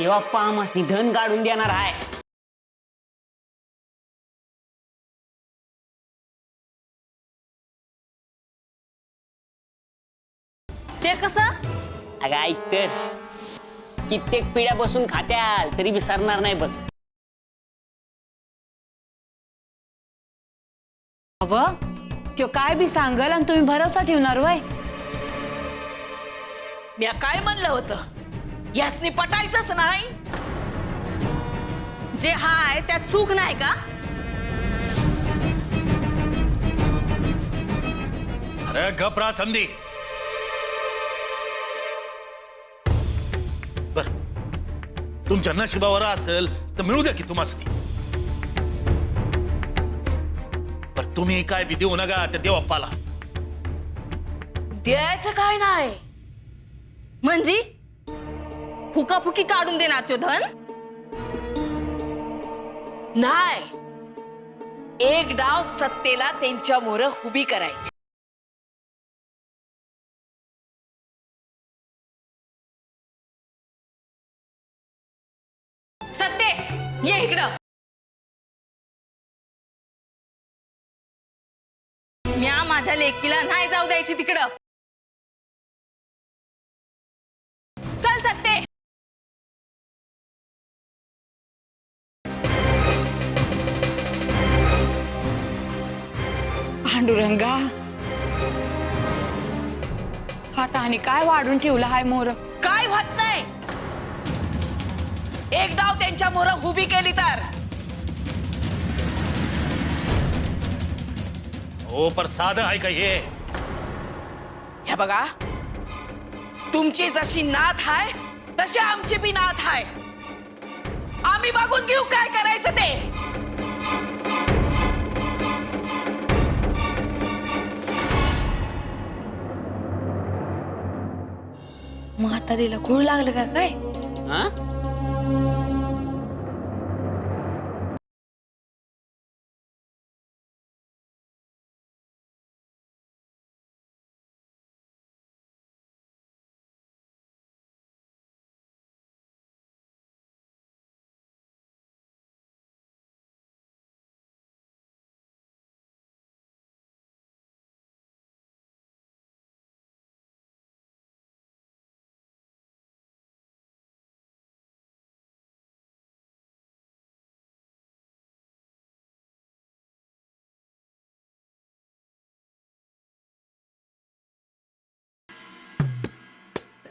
तेव्हा पामासनी धन काढून देणार आहे. ते कसं? अगं ऐक तर, कित्येक पिढ्या बसून खात्याल तरी विसरणार नाही बघ. अव तो काय बी सांगल आणि तुम्ही भरोसा ठेवणार वय? मी काय म्हणलं होतं, यासनी पटायचंच नाही. जे हाय त्यात चूक नाही का? अरे घबरा संधी. बर, तुमच्या नशिबावर असेल तर मिळू द्या की तुम्हासनी. बर, तुम्ही काय बी देऊ नका त्या देवाप्पाला. द्यायचं काय नाही. म्हणजे फुकाफुकी काढून देणार तो धन? नाही, एक डाव सत्तेला त्यांच्या मोर उभी करायची. सत्ते ये इकडं. म्या माझ्या लेकीला नाही जाऊ द्यायची तिकडं. चल सत्ते. पांडुरंगा, आता आणि काय वाढून ठेवलं हाय मोर? काय होत नाही. एक डाव त्यांच्या मोर उभी केली तर. हो, पर साधं आहे का हे? हे बघा, तुमची जशी नाथ आहे तशी आमची बी नाथ आहे. आम्ही बघून घेऊ काय करायचं ते. म्हातारीला खूळ लागलं का काय? हा?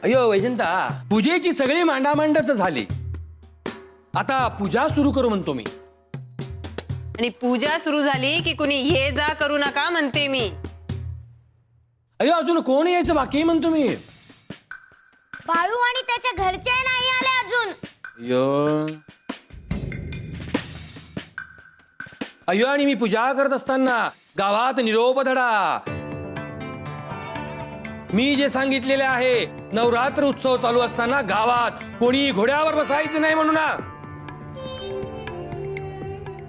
अयो वैजंता, पूजेची सगळी मांडामांडत झाली. आता पूजा सुरू करू म्हणतो मी. आणि पूजा सुरू झाली की कुणी ये जा करू नका म्हणते मी. अयो अजून कोण यायचं बाकी म्हणतो मी. बाळू आणि त्याच्या घरचे नाही आले अजून. अयो अयो आणि मी पूजा करत असताना गावात निरोप धडा. मी जे सांगितलेले आहे, नवरात्र उत्सव चालू असताना गावात कोणी घोड्यावर बसायचं नाही म्हणून.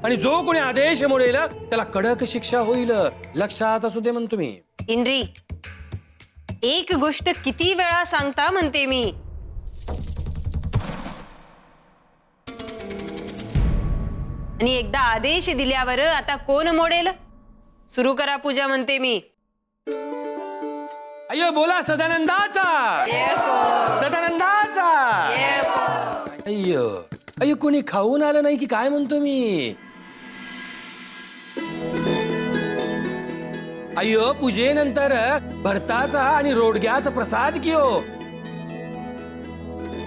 आणि जो कोणी आदेश मोडेल त्याला कडक शिक्षा होईल, लक्षात असू दे म्हणतो मी. इंद्री, एक गोष्ट किती वेळा सांगता म्हणते मी. आणि एकदा आदेश दिल्यावर आता कोण मोडेल? सुरू करा पूजा म्हणते मी. अयो बोला सदानंदाचा. सदानंदाचा. अय्यो अय्यो, कोणी खाऊन आलं नाही की काय म्हणतो मी. अय्यो पूजेनंतर भरताचा आणि रोडग्याचा प्रसाद की हो.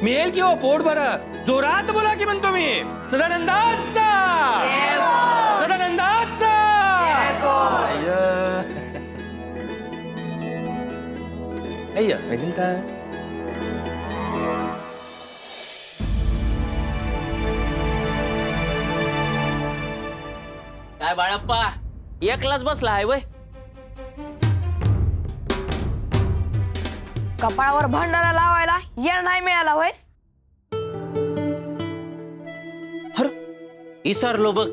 मिळेल की हो पोट भर. जोरात बोला की म्हणतो मी. सदानंदाचा. सदानंदाचा. अय्यो वैजंता. काय बाळप्पा, एकलाच बसला आहे वय? कपाळावर भंडारा लावायला येळ नाही मिळाला होय? विसरलो बघ.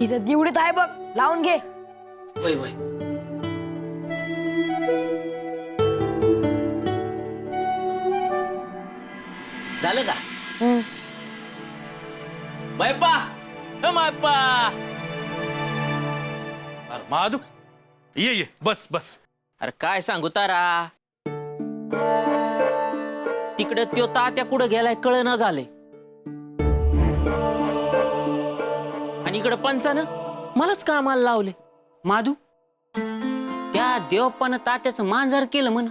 इथं दिवडीत आहे बघ, लावून घे. वय वय. झालं का? मायपा मायपा. अरे महादू ये बस बस. अरे काय सांगू तारा, तिकडे त्यो तात्या कुठं गेलाय कळना झाले, आणि इकडं पंचानं मलाच कामाला लावले. माधू त्या देवप्पानं तात्याचं मांजर केलं म्हण.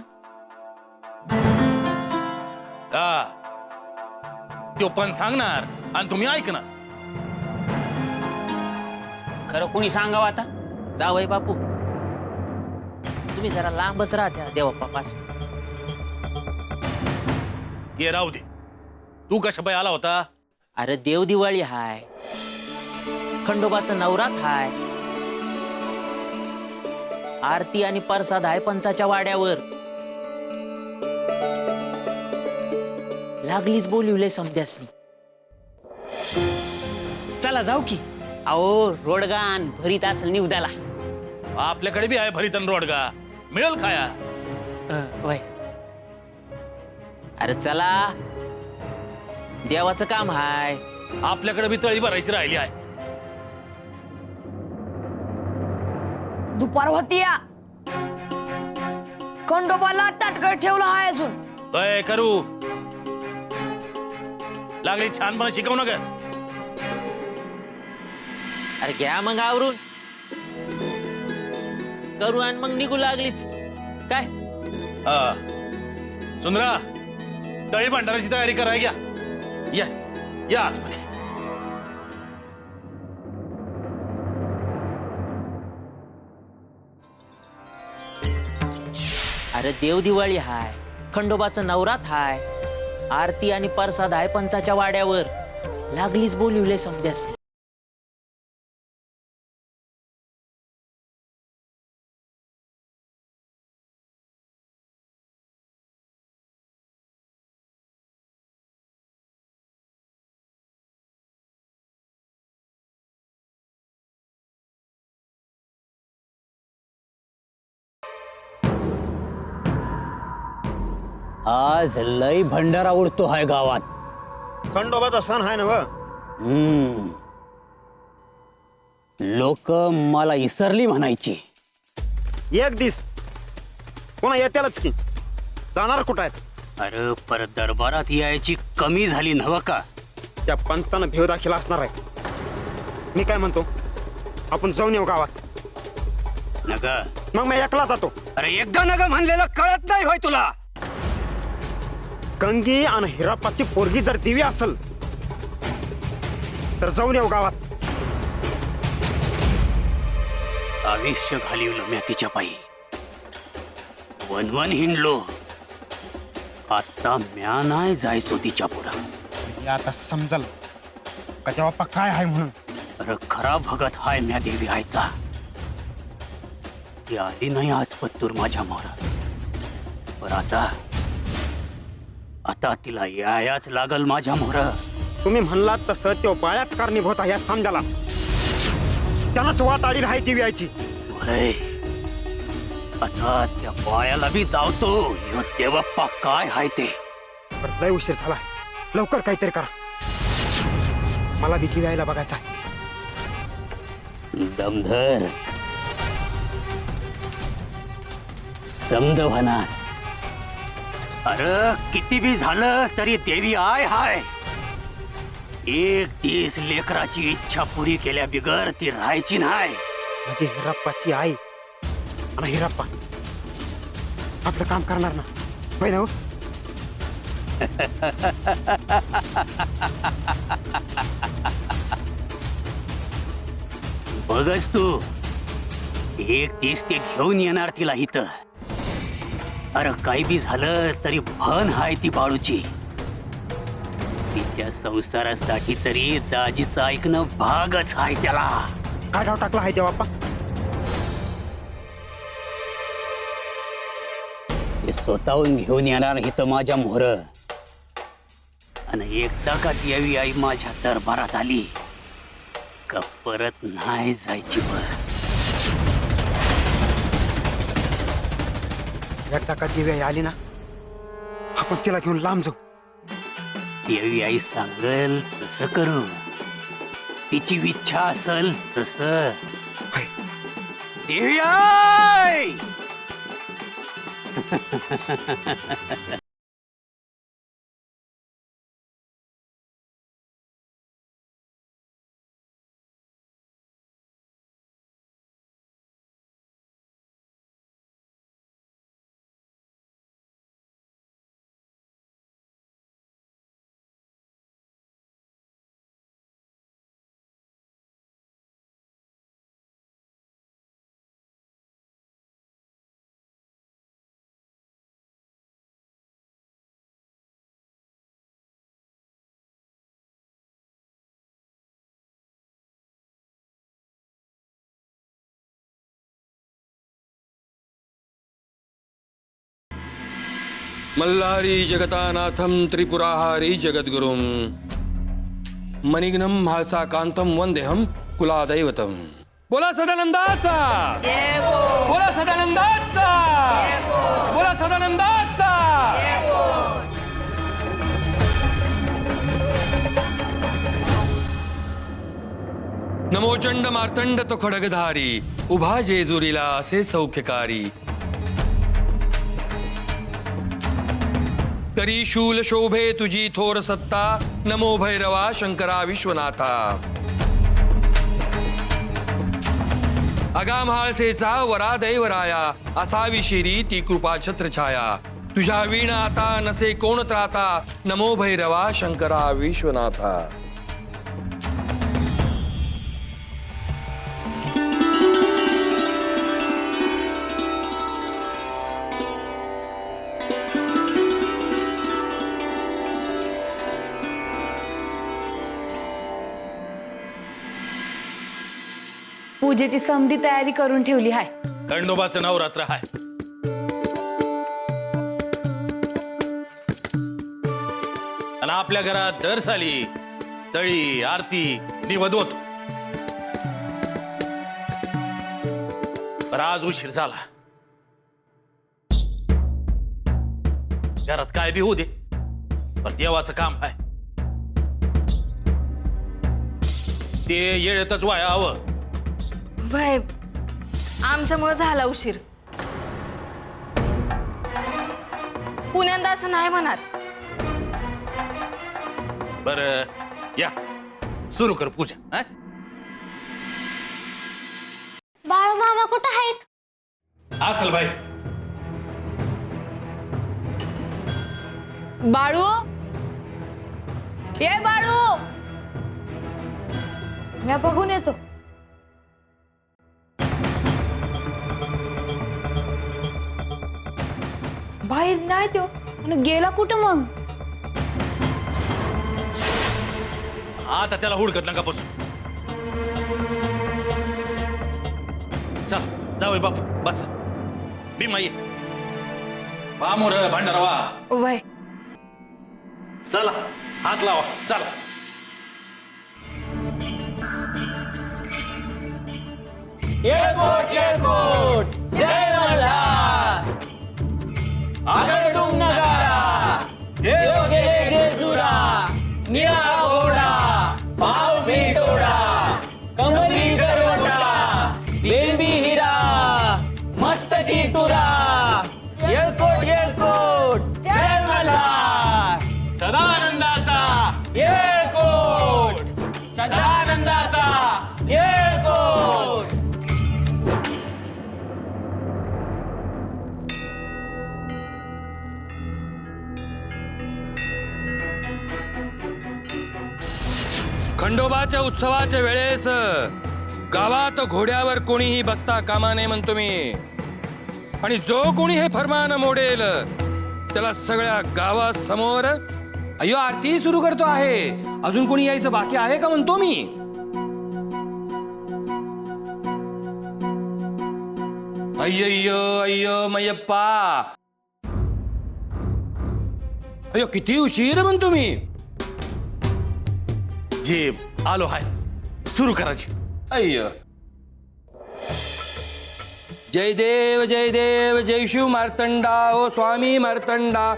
हा तो पण सांगणार आणि तुम्ही ऐकणार. खरं कोणी सांगावं आता. जावई बापू, तुम्ही जरा लांबच राहत्या देवप्पापास. ते राहू दे. तू कशा पाय आला होता? अरे देव दिवाळी हाय, खंडोबाचं नवरात हाय, आरती आणि प्रसाद हाय पंचाच्या वाड्यावर. लागलीच बोलिवले समध्यासनी. चला जाऊ की. अहो रोडगान भरीत असेल निवदाला. आपल्याकडे बी आहे भरीतन रोडगा, मिळेल खाया. वय अरे चला, देवाचं काम हाय. आपल्याकडे बी तळी भरायची राहिली आहे. दुपार होतीया, खंडोबाला ताटकळ ठेवलं आहे अजून. काय करू लागली छानपणे शिकवू नका. अरे घ्या मग आवरून करू आणि मग निघू लागलीच काय. हा सुंदरा, तळी भंडाराची तयारी कराय घ्या. या या आतमध्ये. अरे देव दिवाळी हाय, खंडोबाचं नवरात हाय, आरती आणि प्रसाद हाय पंचाच्या वाड्यावर. लागलीच बोलिवले समध्यास. आज लय भंडारा उडतो हाय गावात. खंडोबाचा सण आहे ना व. लोक मला इसरली म्हणायची. एक दिस पुन्हा येत्यालच की. जाणार कुठं आहेत? अरे परत दरबारात यायची कमी झाली नव का? त्या पंचानं भेव दाखल असणार आहे. मी काय म्हणतो, आपण जाऊन येऊ गावात. नग मग मी एकला जातो. अरे एकदा नग म्हणलेलं कळत नाही होय तुला? गंगी आणि हिरापाची पोरगी जर दिवी असेल तर जाऊन येऊ गावात. आयुष्य घालिवलं म्या तिच्या पायी. वनवन हिंडलो. आता म्या नाही जायचो तिच्या पुढं. म्हणजे आता समजल का त्या बाप्पा काय आहे म्हणून. अरे खरा भगत हाय म्या देवी आयचा. ती आली नाही आज पत्तूर माझ्या मोर. पर आता तिला यायाच लागल माझ्या मोर. तुम्ही म्हणलात तसं तो बायाच कारणीभूत आहे या समजाला. त्यानंच वाट आली राहाय दिवी यायची. आता त्या बायाला बी दावतो. ह्यो देवप्पा काय हाय ते. बरं, लय उशीर झाला. लवकर काहीतरी करा. मला बी दिवी यायला बघायचं आहे. दमधर समद होणार. अरे किती बी झालं तरी देवी आय हाय. एक दिस लेकराची इच्छा पुरी केल्या बिगर ती राहायची नाही. म्हणजे हिराप्पाची आई आणि हिराप्पा आपलं काम करणार ना, होय ना? बघच तू, एक दिस ते घेऊन येणार तिला इथं. अरे काही बी झालं तरी भन हाय ती बाळूची. तिच्या संसारासाठी तरी दाजीचं ऐकणं भागच हाय त्याला. काय डाव टाकला आहे देवाप्पा? ते स्वतःहून घेऊन येणार इथं माझ्या मोहर. आणि एकदा का देवी आई माझ्या दरबारात आली का परत नाही जायची वर. एकदा का दिवी आई आली ना, आपण तिला घेऊन लांब जाऊ. देवी आई सांगल तसं करू. तिची इच्छा असल तस देवी आय मल्हारी जगतानाथम त्रिपुराहारी जगद्गुरुम मणिग्नम म्हाळसा कांतम वंदेहम कुलादैवतम. बोला सदानंदाचा, बोला सदानंदाचा, बोला सदानंदाचा. नमो चंड मार्तंड तो खडगधारी, उभा जेजुरीला असे सौख्यकारी. करी शूल शोभे तुझी थोर सत्ता, नमो भैरवा शंकरा विश्वनाथा. अगाम्हाळसेचा वरा दैवराया, असावी शिरी ती कृपा छत्रछाया. तुझ्या वीणा आता नसे कोण त्राता, नमो भैरवा शंकरा विश्वनाथा. पूजेची समधी तयारी करून ठेवली हाय. खंडोबाचं नवरात्र हाय. आणि आपल्या घरात दर साली तळी आरती निवद होतो. पण आज उशीर झाला. घरात काय बी होऊ दे, पण देवाचं काम आहे ते येळेतच वाया हवं. वय आमच्यामुळे झाला उशीर. पुण्यांदा असं नाही म्हणत. बर या सुरू कर पूजा. हा? बाळू मामा कुठं आहेत? असल बाई. बाळू, ये बाळू, मी बघून येतो. बाहेर नाही तो, आणि गेला कुठं मग? आता त्याला हुडकत नका बसू. चल जाऊ बापू बसा. भीमा ये. वा मोर भांडारा वा. वय चला हात लावा. चला जय मल्हार. आगडून नगारा, देव गेले जेजुरा, निळा घोडा, पाव बिटोडा, कमरी करवटा, बेंबी हिरा, मस्तकी तुरा, येळकोट येळकोट, जय मल्हार. सदानंदाचा येळकोट, सदानंदाचा येळकोट. खंडोबाच्या उत्सवाच्या वेळेस गावात घोड्यावर कोणीही बसता कामा नये म्हणतो मी. आणि जो कोणी हे फरमान मोडेल त्याला सगळ्या गावासमोर अय्यो आरती सुरू करतो आहे. अजून कोणी यायचं बाकी आहे का म्हणतो मी. अय्यो अय्यो मयप्पा, अय्यो किती उशीर म्हणतो मी. जे आलो हाय सुरू करायची. अय्यो. जय देव जय देव, जय शिव मार्तंडा, ओ स्वामी मार्तंडा,